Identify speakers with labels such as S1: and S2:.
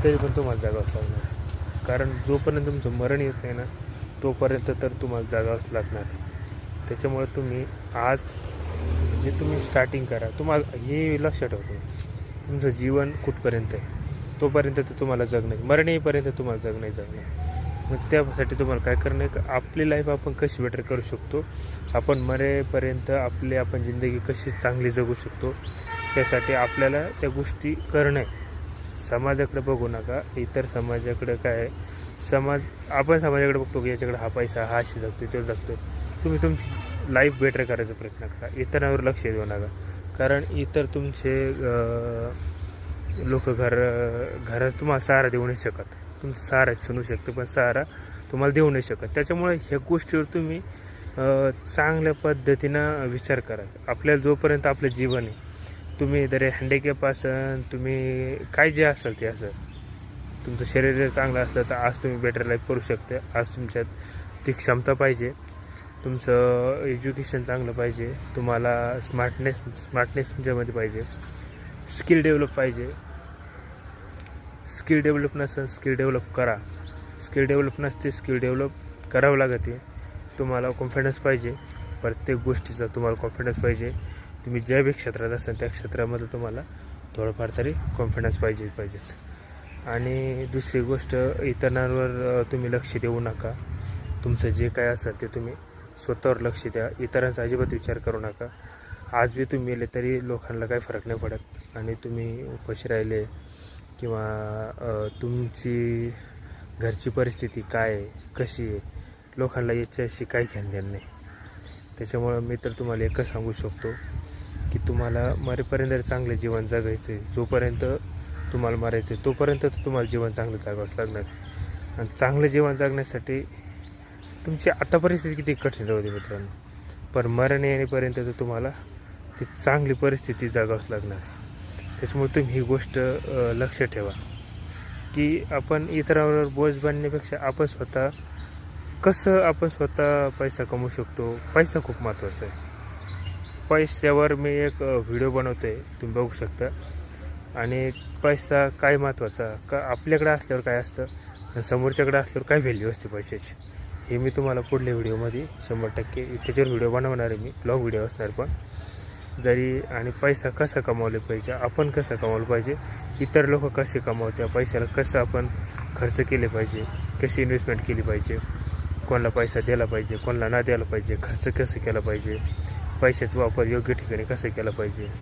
S1: तरी पण तुम्हाला जागावंच लागणार. कारण जोपर्यंत तुमचं मरण येत नाही ना तोपर्यंत तर तुम्हाला जागावंच लागणार. त्याच्यामुळे तुम्ही आज जे तुम्ही स्टार्टिंग करा. तुम्हाला हे लक्षात ठेवतो, तुमचं जीवन कुठपर्यंत आहे तोपर्यंत तर तुम्हाला जगणं आहे, मरण येईपर्यंत तुम्हाला जगणं. मग त्यासाठी तुम्हाला काय करणं आहे, आपली लाईफ आपण कशी बेटर करू शकतो, आपण मरेपर्यंत आपण जिंदगी कशी चांगली जगू शकतो, त्यासाठी आपल्याला त्या गोष्टी करणं आहे. समाजाकडे बघू नका. इतर समाजाकडे काय आहे, आपण समाजाकडे बघतो की याच्याकडे हा पैसा, हा अशी जगतो तो जगतो. तुम्ही तुमची लाईफ बेटर करायचा प्रयत्न करा. इतरांवर लक्ष देऊ नका. कारण इतर तुमचे लोक घरात तुम्हाला सहारा देऊ नाही शकत. तुमचा सहारा छनू शकतो पण सहारा तुम्हाला देऊ नाही शकत. त्याच्यामुळे ह्या गोष्टीवर तुम्ही चांगल्या पद्धतीनं विचार करा. आपल्याला जोपर्यंत आपलं जीवन आहे, तुम्ही जरी हँडिकॅप असेल, तुम्ही काय जे असेल ते असं, तुमचं शरीर जर चांगलं असलं तर आज तुम्ही बेटर लाईफ करू शकता. आज तुमच्यात ती क्षमता पाहिजे, तुमचं एज्युकेशन चांगलं पाहिजे, तुम्हाला स्मार्टनेस तुमच्यामध्ये पाहिजे, स्किल डेव्हलप पाहिजे. स्किल डेव्हलप नसेल, स्किल डेव्हलप करा. स्किल डेव्हलप नसते, स्किल डेव्हलप करावं लागते. तुम्हाला कॉन्फिडन्स पाहिजे, प्रत्येक गोष्टीचा तुम्हाला कॉन्फिडन्स पाहिजे. तुम्ही ज्या बी क्षेत्रात असाल त्या क्षेत्रामध्ये तुम्हाला थोडंफार तरी कॉन्फिडन्स पाहिजेच. आणि दुसरी गोष्ट, इतरांवर तुम्ही लक्ष देऊ नका. तुमचं जे काय असेल ते तुम्ही स्वतःवर लक्ष द्या. इतरांचा अजिबात विचार करू नका. आज बी तुम्ही मेले तरी लोकांना काही फरक नाही पडत. आणि तुम्ही उपाशी राहिले किंवा तुमची घरची परिस्थिती काय आहे, कशी आहे, लोकांना याच्याशी काही घेणं देणं नाही. त्याच्यामुळं मी तर तुम्हाला एकच सांगू शकतो की तुम्हाला मरेपर्यंत चांगलं जीवन जगायचं आहे. जोपर्यंत तुम्हाला मरायचं आहे तोपर्यंत तुम्हाला जीवन चांगलं जगावंच लागणार. आणि चांगलं जीवन जगण्यासाठी तुमची आता परिस्थिती किती कठीण होती मित्रांनो, पण मरण येण्यापर्यंत तर तुम्हाला ती चांगली परिस्थिती जगावंच लागणार. त्याच्यामुळे तुम्ही ही गोष्ट लक्ष ठेवा की आपण इतरांवर बोज बनण्यापेक्षा आपण स्वतः पैसा कमवू शकतो. पैसा खूप महत्त्वाचा आहे. पैशावर मी एक व्हिडिओ बनवतो आहे, तुम्ही बघू शकता. आणि पैसा काय महत्त्वाचा का, आपल्याकडे असल्यावर काय असतं आणि समोरच्याकडे असल्यावर काय व्हॅल्यू असते पैशाची, हे मी तुम्हाला पुढल्या व्हिडिओमध्ये 100% त्याच्यावर व्हिडिओ बनवणार आहे. मी ब्लॉग व्हिडिओ असणार. पण जरी आणि पैसा कसा कमावला पाहिजे, आपण कसं कमावलं पाहिजे, इतर लोक कसे कमावत्या पैशाला, कसं आपण खर्च केले पाहिजे, कशी इन्व्हेस्टमेंट केली पाहिजे, कोणाला पैसा द्यायला पाहिजे, कोणाला ना द्यायला पाहिजे, खर्च कसं केला पाहिजे, पैशाचा वापर योग्य ठिकाणी कसा केला पाहिजे.